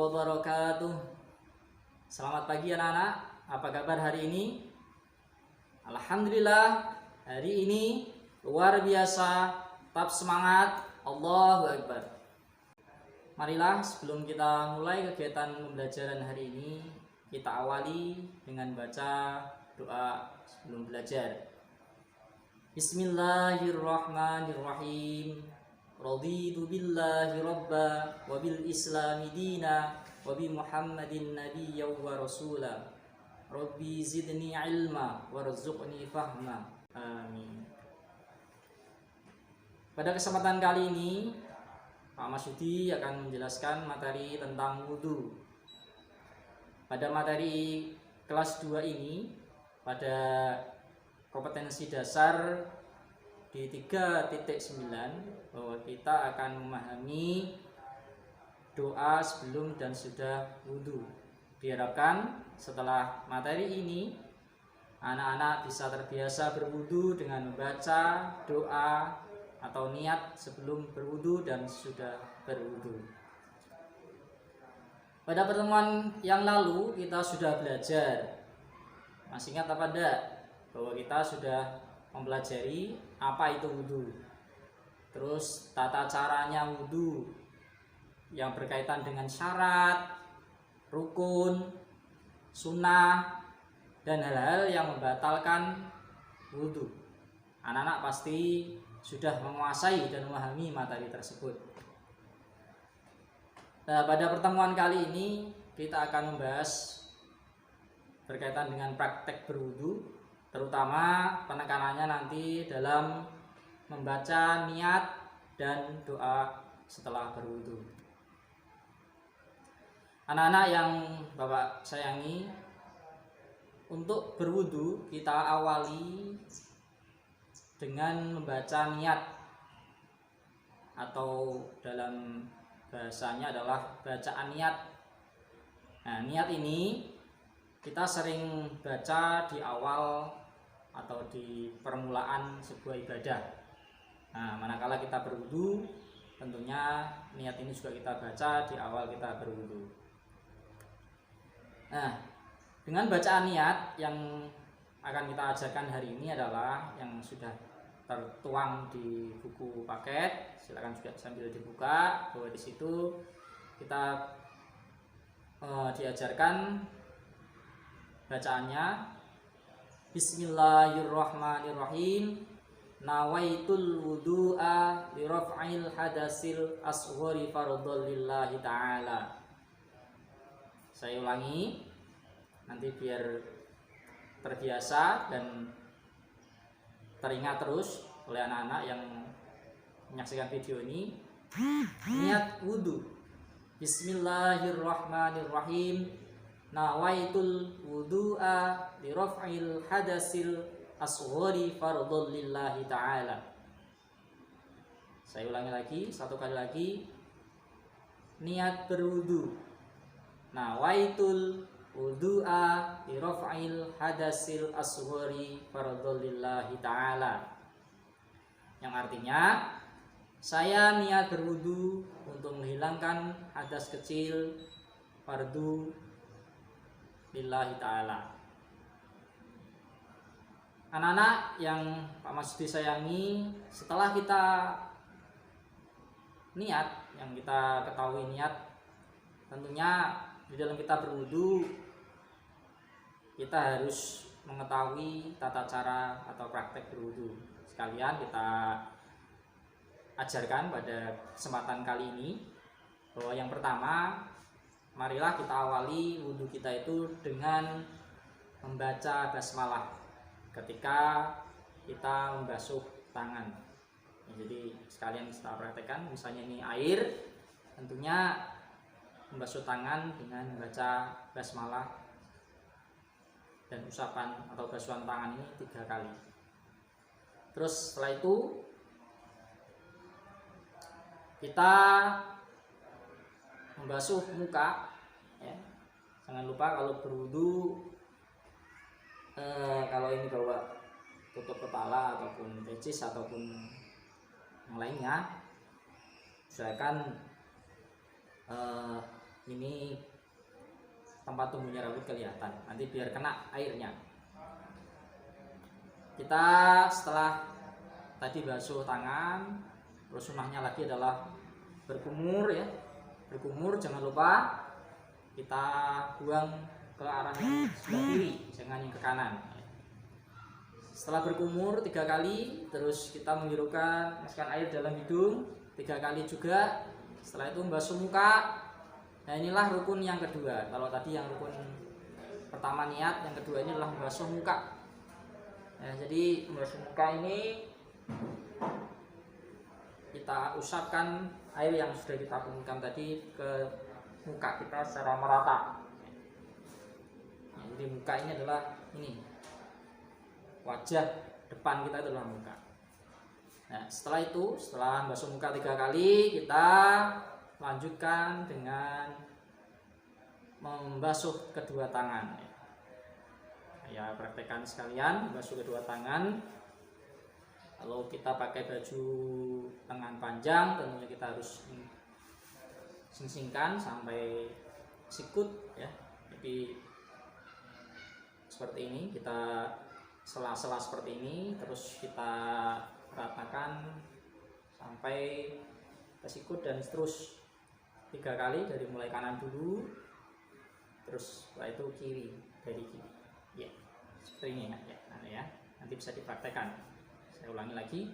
wabarakatuh. Selamat pagi anak-anak. Apa kabar hari ini? Alhamdulillah, hari ini luar biasa. Tetap semangat. Allahu Akbar. Marilah sebelum kita mulai kegiatan pembelajaran hari ini, kita awali dengan baca doa sebelum belajar. Bismillahirrahmanirrahim. Raditu billahi rabba wa bil islami dina wa bi muhammadin nabiyya wa rasula. Rabbi zidni ilma warzuqni fahma. Amin. Pada kesempatan kali ini Pak Masyudi akan menjelaskan materi tentang wudhu. Pada materi kelas 2 ini, pada kompetensi dasar di 3.9, bahwa kita akan memahami doa sebelum dan sudah wudhu. Diharapkan setelah materi ini anak-anak bisa terbiasa berwudhu dengan membaca doa atau niat sebelum berwudhu dan sudah berwudhu. Pada pertemuan yang lalu kita sudah belajar, masih ingat apa enggak, bahwa kita sudah mempelajari apa itu wudhu, terus tata caranya wudhu yang berkaitan dengan syarat, rukun, sunnah, dan hal-hal yang membatalkan wudhu. Anak-anak pasti sudah menguasai dan memahami materi tersebut. Nah, pada pertemuan kali ini kita akan membahas berkaitan dengan praktek berwudhu, terutama penekanannya nanti dalam membaca niat dan doa setelah berwudhu. Anak-anak yang Bapak sayangi, untuk berwudhu kita awali dengan membaca niat, atau dalam bahasanya adalah bacaan niat. Nah, niat ini kita sering baca di awal atau di permulaan sebuah ibadah. Nah, manakala kita berwudhu, tentunya niat ini juga kita baca di awal kita berwudhu. Nah, dengan bacaan niat yang akan kita ajarkan hari ini adalah yang sudah tertuang di buku paket. Silakan juga sambil dibuka, bahwa di situ kita diajarkan bacaannya. Bismillahirrahmanirrahim. Nawaitul wudu'a li raf'il hadasil asghari fardhon lillahi ta'ala. Saya ulangi nanti biar terbiasa dan teringat terus oleh anak-anak yang menyaksikan video ini. Niat wudhu. Bismillahirrahmanirrahim. Nawaitul wudu'a li raf'il hadasil asghari fardhon lillahi ta'ala. Saya ulangi lagi, satu kali lagi. Niat berwudhu. Nawaitul wudu'a li raf'il hadasil asghari fardhon lillahi ta'ala. Yang artinya, saya niat berwudhu untuk menghilangkan hadas kecil fardu lillahi ta'ala. Anak-anak yang Pak Masyudi sayangi, setelah kita niat, yang kita ketahui niat, tentunya di dalam kita berwudhu kita harus mengetahui tata cara atau praktek berwudhu. Sekalian kita ajarkan pada kesempatan kali ini bahwa yang pertama, marilah kita awali wudhu kita itu dengan membaca basmalah ketika kita membasuh tangan. Jadi sekalian kita praktekkan, misalnya ini air, tentunya membasuh tangan dengan membaca basmalah dan usapan atau basuhan tangan ini 3 kali. Terus setelah itu kita membasuh muka, ya. Jangan lupa kalau berwudhu, kalau ini bawa tutup kepala ataupun pecis ataupun yang lainnya, usahakan ini tempat tumbuhnya rambut kelihatan, nanti biar kena airnya. Kita setelah tadi basuh tangan, terus sunnahnya lagi adalah berkumur ya. Berkumur jangan lupa kita buang ke arah yang sebelah kiri, jangan yang ke kanan. Setelah berkumur 3 kali, terus kita menghirukan, masukkan air dalam hidung 3 kali juga. Setelah itu membasuh muka. Nah inilah rukun yang kedua. Kalau tadi yang rukun pertama niat, yang kedua ini adalah membasuh muka. Nah, jadi membasuh muka ini kita usapkan air yang sudah kita kumpulkan tadi ke muka kita secara merata. Nah, jadi muka ini adalah ini, wajah depan kita adalah muka. Nah setelah itu, setelah membasuh muka 3 kali, kita lanjutkan dengan membasuh kedua tangan. Ya praktekkan sekalian, basuh kedua tangan. Kalau kita pakai baju lengan panjang, tentunya kita harus sing-singkan sampai sikut ya. Jadi seperti ini, kita sela-sela seperti ini, terus kita ratakan sampai ke sikut dan terus 3 kali, dari mulai kanan dulu, terus setelah itu kiri, dari kiri ya, seperti ini ya. Nanti bisa dipraktekkan. Saya ulangi lagi,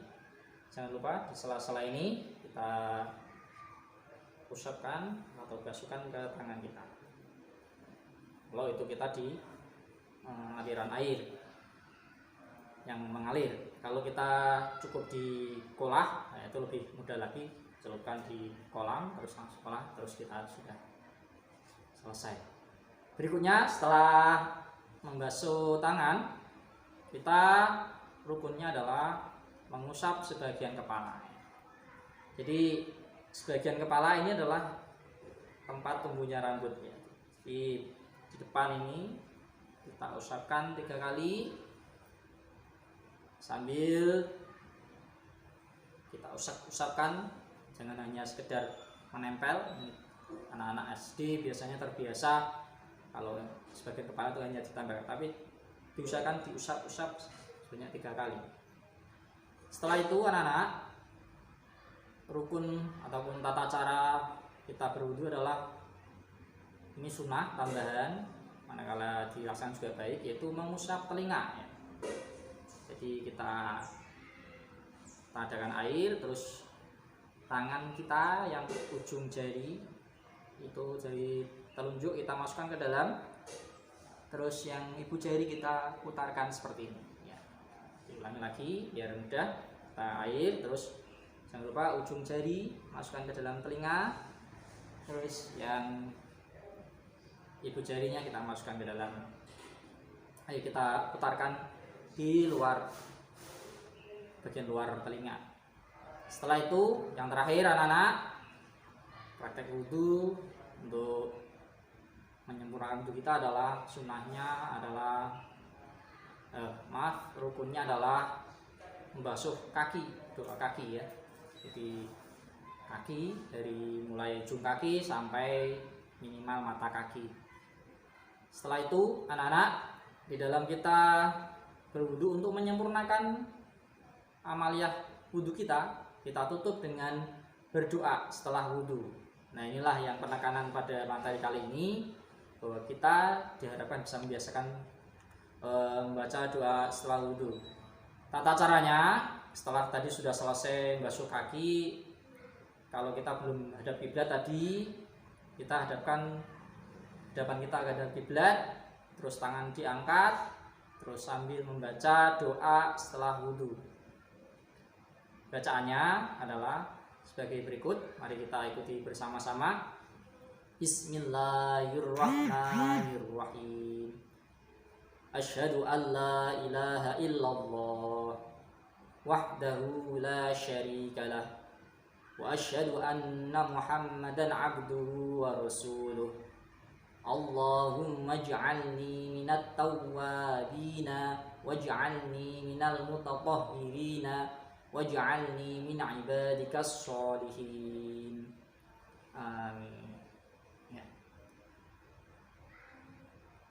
jangan lupa di sela-sela ini kita usapkan atau basuhkan ke tangan kita. Kalau itu kita di aliran air yang mengalir. Kalau kita cukup di kolah, nah itu lebih mudah lagi, celupkan di kolam terus langsung kolah, terus kita sudah selesai. Berikutnya setelah membasuh tangan, kita rukunnya adalah mengusap sebagian kepala. Jadi sebagian kepala ini adalah tempat tumbuhnya rambut ya. Di depan ini kita usapkan 3 kali sambil kita usapkan, jangan hanya sekedar menempel. Anak-anak SD biasanya terbiasa kalau sebagian kepala itu hanya ditambah, tapi diusahakan diusap-usap sebanyak 3 kali. Setelah itu anak-anak, rukun ataupun tata cara kita berwudu adalah ini sunnah tambahan, manakala dilaksanakan juga baik, yaitu mengusap telinga ya. Jadi kita adakan air, terus tangan kita yang ujung jari itu jari telunjuk kita masukkan ke dalam, terus yang ibu jari kita putarkan seperti ini ya. Diulangi lagi biar mudah. Kita air, terus jangan lupa ujung jari masukkan ke dalam telinga, terus yang ibu jarinya kita masukkan ke dalam. Ayo kita putarkan di luar, bagian luar telinga. Setelah itu yang terakhir anak-anak, praktek wudhu untuk menyempurnakan wudhu kita adalah sunnahnya adalah rukunnya adalah membasuh kaki, doa kaki ya. Jadi kaki dari mulai ujung kaki sampai minimal mata kaki. Setelah itu anak-anak, di dalam kita berwudu untuk menyempurnakan amaliyah wudu kita tutup dengan berdoa setelah wudu. Nah inilah yang penekanan pada materi kali ini, bahwa kita diharapkan bisa membiasakan membaca doa setelah wudu. Tata caranya, setelah tadi sudah selesai basuh kaki, kalau kita belum hadap kiblat tadi, kita hadapan kita ke hadap kiblat, terus tangan diangkat, terus sambil membaca doa setelah wudu. Bacaannya adalah sebagai berikut. Mari kita ikuti bersama-sama. Bismillahirrahmanirrahim. Asyhadu an la ilaha illallah wahdahu la syarikalah wa asyhadu anna Muhammadan abduhu wa rasuluh. Allahumma ij'alni minat tawwabina waj'alni minal mutatahhirina waj'alni min ibadikas sholihin. Amin. Ya.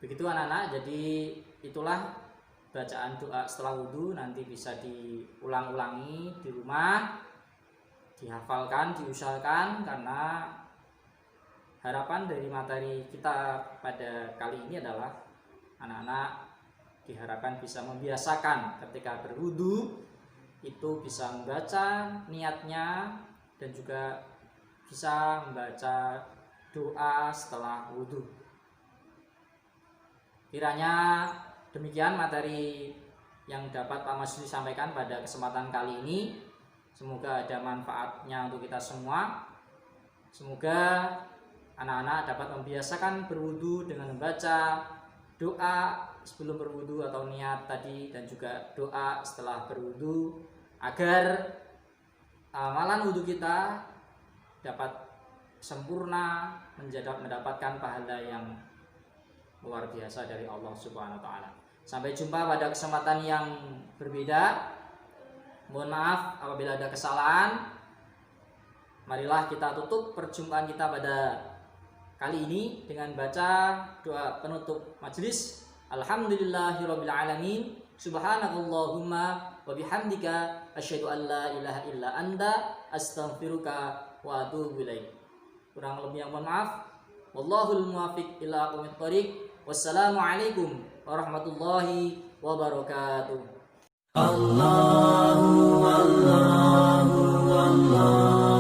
Begitu anak-anak, jadi itulah bacaan doa setelah wudhu. Nanti bisa diulang-ulangi di rumah, dihafalkan, diusahakan, karena harapan dari materi kita pada kali ini adalah anak-anak diharapkan bisa membiasakan ketika berwudhu itu bisa membaca niatnya dan juga bisa membaca doa setelah wudhu. Kiranya demikian materi yang dapat Pak Masudi sampaikan pada kesempatan kali ini. Semoga ada manfaatnya untuk kita semua. Semoga anak-anak dapat membiasakan berwudhu dengan membaca doa sebelum berwudhu atau niat tadi, dan juga doa setelah berwudhu, agar amalan wudhu kita dapat sempurna, mendapatkan pahala yang luar biasa dari Allah Subhanahu wa taala. Sampai jumpa pada kesempatan yang berbeda. Mohon maaf apabila ada kesalahan. Marilah kita tutup perjumpaan kita pada kali ini dengan baca doa penutup majelis. Alhamdulillahirabbil alamin. Subhanakallahumma wa bihamdika asyhadu an la ilaha illa anta astaghfiruka wa atubu ilaik. Kurang lebih yang mohon maaf. Wallahul muwaffiq ila aqwamit thoriq. Wassalamualaikum warahmatullahi wabarakatuh. Allahu Allahu Allah